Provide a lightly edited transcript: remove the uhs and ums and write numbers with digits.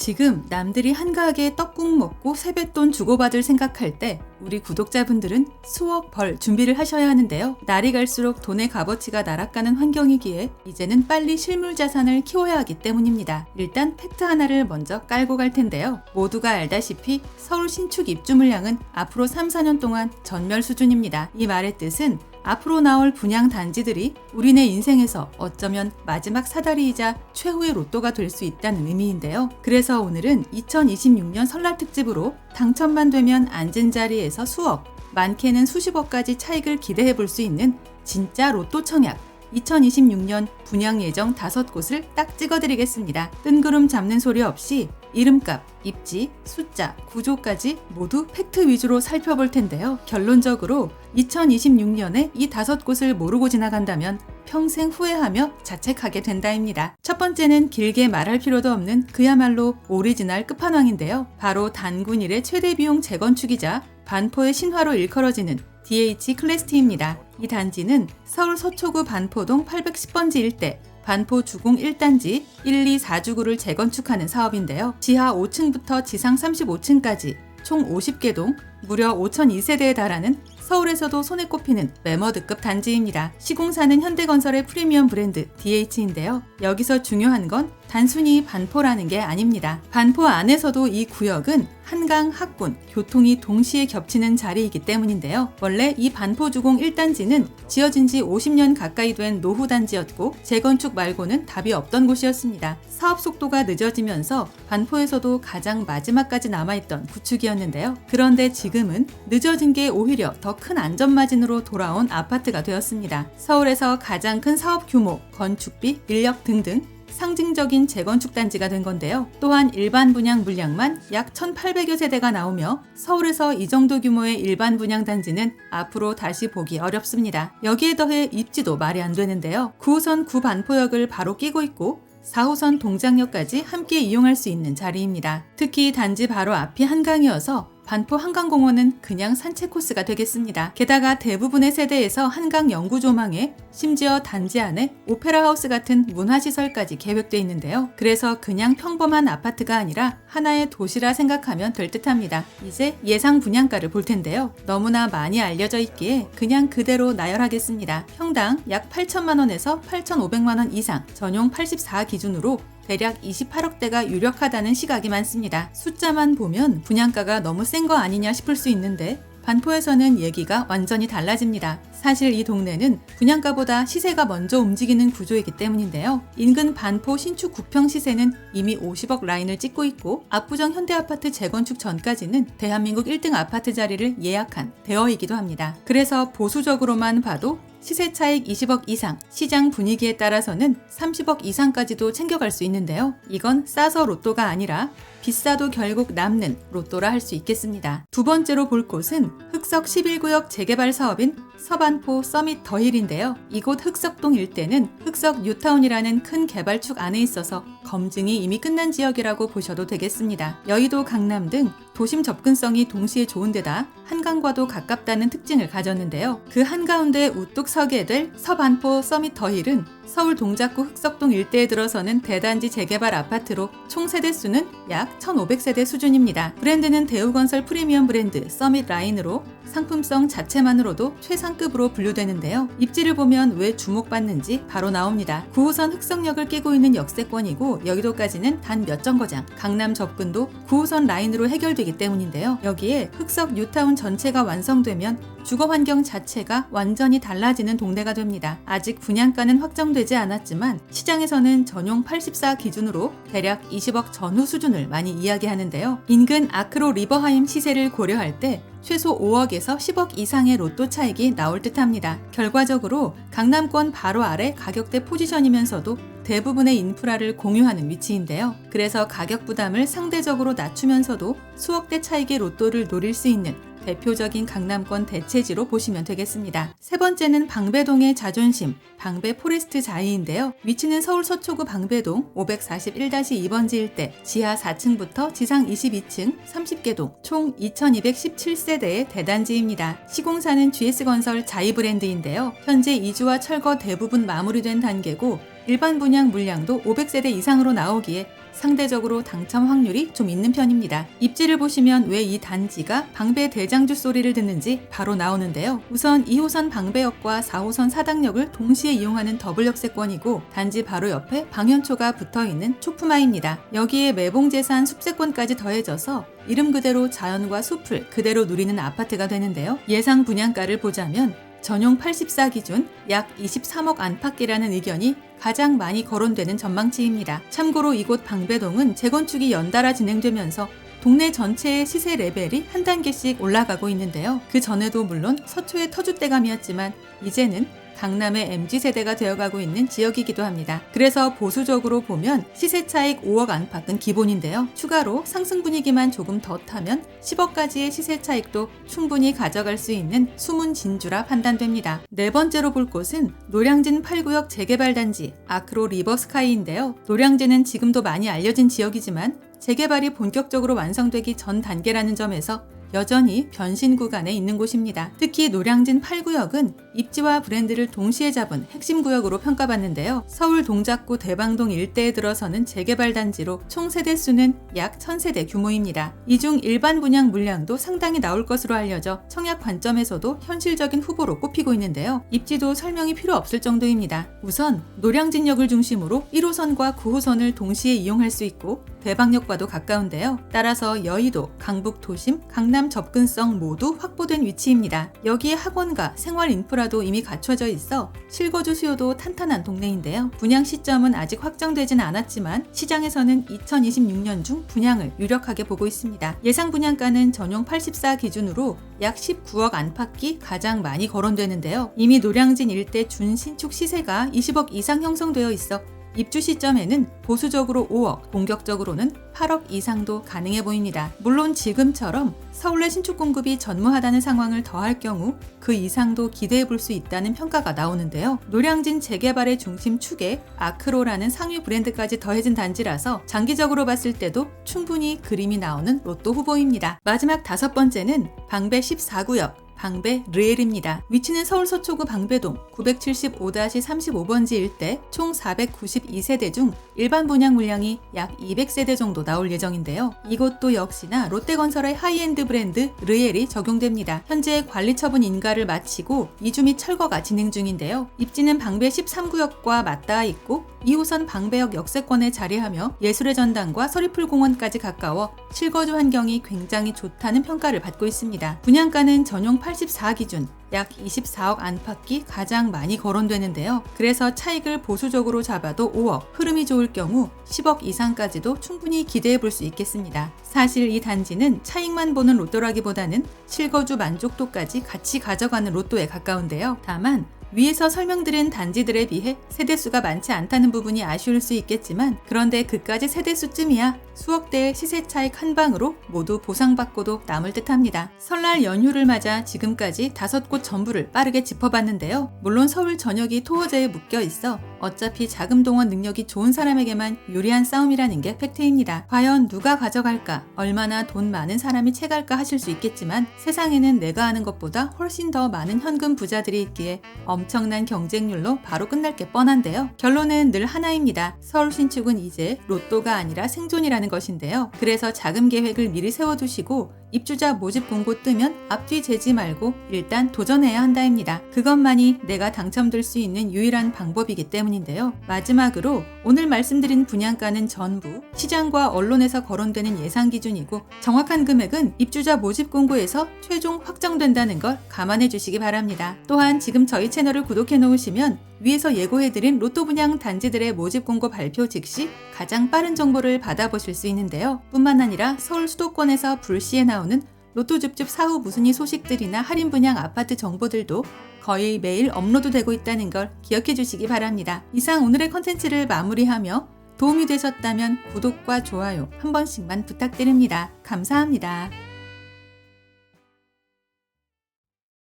지금 남들이 한가하게 떡국 먹고 세뱃돈 주고받을 생각할 때 우리 구독자분들은 수억 벌 준비를 하셔야 하는데요. 날이 갈수록 돈의 값어치가 날아가는 환경이기에 이제는 빨리 실물 자산을 키워야 하기 때문입니다. 일단 팩트 하나를 먼저 깔고 갈 텐데요. 모두가 알다시피 서울 신축 입주 물량은 앞으로 3-4년 동안 전멸 수준입니다. 이 말의 뜻은 앞으로 나올 분양 단지들이 우리네 인생에서 어쩌면 마지막 사다리이자 최후의 로또가 될 수 있다는 의미인데요. 그래서 오늘은 2026년 설날 특집으로 당첨만 되면 앉은 자리에서 수억, 많게는 수십억까지 차익을 기대해 볼 수 있는 진짜 로또 청약 2026년 분양 예정 5곳을 딱 찍어드리겠습니다. 뜬구름 잡는 소리 없이 이름값, 입지, 숫자, 구조까지 모두 팩트 위주로 살펴볼 텐데요. 결론적으로 2026년에 이 5곳을 모르고 지나간다면 평생 후회하며 자책하게 된다입니다. 첫 번째는 길게 말할 필요도 없는 그야말로 오리지널 끝판왕인데요. 바로 단군 이래 최대 비용 재건축이자 반포의 신화로 일컬어지는 DH 클래스T입니다. 이 단지는 서울 서초구 반포동 810번지 일대 반포 주공 1단지 1, 2, 4주구를 재건축하는 사업인데요. 지하 5층부터 지상 35층까지 총 50개 동 무려 5,002세대에 달하는 서울에서도 손에 꼽히는 매머드급 단지입니다. 시공사는 현대건설의 프리미엄 브랜드 DH인데요. 여기서 중요한 건 단순히 반포라는 게 아닙니다. 반포 안에서도 이 구역은 한강, 학군, 교통이 동시에 겹치는 자리이기 때문인데요. 원래 이 반포 주공 1단지는 지어진 지 50년 가까이 된 노후 단지였고 재건축 말고는 답이 없던 곳이었습니다. 사업 속도가 늦어지면서 반포에서도 가장 마지막까지 남아있던 구축이었는데요. 그런데 지금은 늦어진 게 오히려 더 큰 안전마진으로 돌아온 아파트가 되었습니다. 서울에서 가장 큰 사업 규모, 건축비, 인력 등등 상징적인 재건축 단지가 된 건데요. 또한 일반 분양 물량만 약 1,800여 세대가 나오며 서울에서 이 정도 규모의 일반 분양 단지는 앞으로 다시 보기 어렵습니다. 여기에 더해 입지도 말이 안 되는데요. 9호선 구반포역을 바로 끼고 있고 4호선 동작역까지 함께 이용할 수 있는 자리입니다. 특히 단지 바로 앞이 한강이어서 반포 한강공원은 그냥 산책 코스가 되겠습니다. 게다가 대부분의 세대에서 한강 영구 조망에 심지어 단지 안에 오페라 하우스 같은 문화시설까지 계획되어 있는데요. 그래서 그냥 평범한 아파트가 아니라 하나의 도시라 생각하면 될 듯합니다. 이제 예상 분양가를 볼 텐데요. 너무나 많이 알려져 있기에 그냥 그대로 나열하겠습니다. 평당 약 8천만 원에서 8,500만 원 이상, 전용 84 기준으로 대략 28억대가 유력하다는 시각이 많습니다. 숫자만 보면 분양가가 너무 센 거 아니냐 싶을 수 있는데 반포에서는 얘기가 완전히 달라집니다. 사실 이 동네는 분양가보다 시세가 먼저 움직이는 구조이기 때문인데요. 인근 반포 신축 9평 시세는 이미 50억 라인을 찍고 있고 압구정 현대아파트 재건축 전까지는 대한민국 1등 아파트 자리를 예약한 대어이기도 합니다. 그래서 보수적으로만 봐도 시세 차익 20억 이상, 시장 분위기에 따라서는 30억 이상까지도 챙겨갈 수 있는데요. 이건 싸서 로또가 아니라 비싸도 결국 남는 로또라 할 수 있겠습니다. 두 번째로 볼 곳은 흑석 11구역 재개발 사업인 서반포 서밋 더힐인데요. 이곳 흑석동 일대는 흑석 뉴타운이라는 큰 개발축 안에 있어서 검증이 이미 끝난 지역이라고 보셔도 되겠습니다. 여의도, 강남 등 도심 접근성이 동시에 좋은 데다 한강과도 가깝다는 특징을 가졌는데요. 그 한가운데 우뚝 서게 될 서반포 서밋 더힐은 서울 동작구 흑석동 일대에 들어서는 대단지 재개발 아파트로 총 세대수는 약 1,500세대 수준입니다. 브랜드는 대우건설 프리미엄 브랜드 서밋 라인으로 상품성 자체만으로도 최상급으로 분류되는데요. 입지를 보면 왜 주목받는지 바로 나옵니다. 9호선 흑석역을 끼고 있는 역세권이고 여의도까지는 단 몇 정거장, 강남 접근도 9호선 라인으로 해결되기 때문인데요. 여기에 흑석 뉴타운 전체가 완성되면 주거 환경 자체가 완전히 달라지는 동네가 됩니다. 아직 분양가는 확정되지 않았지만 시장에서는 전용 84 기준으로 대략 20억 전후 수준을 많이 이야기하는데요. 인근 아크로 리버하임 시세를 고려할 때 최소 5억에서 10억 이상의 로또 차익이 나올 듯합니다. 결과적으로 강남권 바로 아래 가격대 포지션이면서도 대부분의 인프라를 공유하는 위치인데요. 그래서 가격 부담을 상대적으로 낮추면서도 수억대 차익의 로또를 노릴 수 있는 대표적인 강남권 대체지로 보시면 되겠습니다. 세 번째는 방배동의 자존심, 방배 포레스트 자이인데요. 위치는 서울 서초구 방배동 541-2번지 일대 지하 4층부터 지상 22층 30개 동 총 2217세대의 대단지입니다. 시공사는 GS건설 자이 브랜드인데요. 현재 이주와 철거 대부분 마무리된 단계고 일반 분양 물량도 500세대 이상으로 나오기에 상대적으로 당첨 확률이 좀 있는 편입니다. 입지를 보시면 왜 이 단지가 방배 대장주 소리를 듣는지 바로 나오는데요. 우선 2호선 방배역과 4호선 사당역을 동시에 이용하는 더블 역세권이고 단지 바로 옆에 방현초가 붙어있는 초품화입니다. 여기에 매봉재산 숲세권까지 더해져서 이름 그대로 자연과 숲을 그대로 누리는 아파트가 되는데요. 예상 분양가를 보자면 전용 84 기준 약 23억 안팎이라는 의견이 가장 많이 거론되는 전망치입니다. 참고로 이곳 방배동은 재건축이 연달아 진행되면서 동네 전체의 시세 레벨이 한 단계씩 올라가고 있는데요. 그 전에도 물론 서초의 터줏대감이었지만 이제는 강남의 MZ세대가 되어가고 있는 지역이기도 합니다. 그래서 보수적으로 보면 시세 차익 5억 안팎은 기본인데요. 추가로 상승 분위기만 조금 더 타면 10억까지의 시세 차익도 충분히 가져갈 수 있는 숨은 진주라 판단됩니다. 네 번째로 볼 곳은 노량진 8구역 재개발 단지 아크로 리버스카이인데요. 노량진은 지금도 많이 알려진 지역이지만 재개발이 본격적으로 완성되기 전 단계라는 점에서 여전히 변신 구간에 있는 곳입니다. 특히 노량진 8구역은 입지와 브랜드를 동시에 잡은 핵심 구역으로 평가받는데요. 서울 동작구 대방동 일대에 들어서는 재개발 단지로 총 세대수는 약 1000세대 규모입니다. 이 중 일반 분양 물량도 상당히 나올 것으로 알려져 청약 관점에서도 현실적인 후보로 꼽히고 있는데요. 입지도 설명이 필요 없을 정도입니다. 우선 노량진역을 중심으로 1호선과 9호선을 동시에 이용할 수 있고 대방역과도 가까운데요. 따라서 여의도, 강북 도심, 강남 접근성 모두 확보된 위치입니다. 여기에 학원과 생활 인프라도 이미 갖춰져 있어 실거주 수요도 탄탄한 동네인데요. 분양 시점은 아직 확정되진 않았지만 시장에서는 2026년 중 분양을 유력하게 보고 있습니다. 예상 분양가는 전용 84 기준으로 약 19억 안팎이 가장 많이 거론되는데요. 이미 노량진 일대 준신축 시세가 20억 이상 형성되어 있어 입주 시점에는 보수적으로 5억, 공격적으로는 8억 이상도 가능해 보입니다. 물론 지금처럼 서울의 신축 공급이 전무하다는 상황을 더할 경우 그 이상도 기대해 볼 수 있다는 평가가 나오는데요. 노량진 재개발의 중심 축에 아크로라는 상위 브랜드까지 더해진 단지라서 장기적으로 봤을 때도 충분히 그림이 나오는 로또 후보입니다. 마지막 다섯 번째는 방배 14구역. 방배 르엘입니다. 위치는 서울 서초구 방배동 975-35번지 일대 총 492세대 중 일반 분양 물량이 약 200세대 정도 나올 예정인데요. 이곳도 역시나 롯데건설의 하이엔드 브랜드 르엘이 적용됩니다. 현재 관리 처분 인가를 마치고 이주 및 철거가 진행 중인데요. 입지는 방배 13구역과 맞닿아 있고 2호선 방배역 역세권에 자리하며 예술의 전당과 서리풀공원까지 가까워 실거주 환경이 굉장히 좋다는 평가를 받고 있습니다. 분양가는 전용 84 기준 약 24억 안팎이 가장 많이 거론되는데요. 그래서 차익을 보수적으로 잡아도 5억, 흐름이 좋을 경우 10억 이상까지도 충분히 기대해 볼 수 있겠습니다. 사실 이 단지는 차익만 보는 로또라기보다는 실거주 만족도까지 같이 가져가는 로또에 가까운데요. 다만 위에서 설명드린 단지들에 비해 세대수가 많지 않다는 부분이 아쉬울 수 있겠지만 그런데 그까지 세대수쯤이야 수억대의 시세 차익 한 방으로 모두 보상받고도 남을 듯합니다. 설날 연휴를 맞아 지금까지 5곳 전부를 빠르게 짚어봤는데요. 물론 서울 전역이 토호제에 묶여 있어 어차피 자금 동원 능력이 좋은 사람에게만 유리한 싸움이라는 게 팩트입니다. 과연 누가 가져갈까? 얼마나 돈 많은 사람이 채갈까 하실 수 있겠지만 세상에는 내가 아는 것보다 훨씬 더 많은 현금 부자들이 있기에 엄청난 경쟁률로 바로 끝날 게 뻔한데요. 결론은 늘 하나입니다. 서울 신축은 이제 로또가 아니라 생존이라는 것인데요. 그래서 자금 계획을 미리 세워두시고 입주자 모집 공고 뜨면 앞뒤 재지 말고 일단 도전해야 한다입니다. 그것만이 내가 당첨될 수 있는 유일한 방법이기 때문인데요. 마지막으로 오늘 말씀드린 분양가는 전부 시장과 언론에서 거론되는 예상 기준이고 정확한 금액은 입주자 모집 공고에서 최종 확정된다는 걸 감안해 주시기 바랍니다. 또한 지금 저희 채널을 구독해 놓으시면 위에서 예고해드린 로또 분양 단지들의 모집 공고 발표 즉시 가장 빠른 정보를 받아보실 수 있는데요. 뿐만 아니라 서울 수도권에서 불시에 나오는 로또 줍줍 사후 무순위 소식들이나 할인 분양 아파트 정보들도 거의 매일 업로드되고 있다는 걸 기억해 주시기 바랍니다. 이상 오늘의 컨텐츠를 마무리하며 도움이 되셨다면 구독과 좋아요 한 번씩만 부탁드립니다. 감사합니다.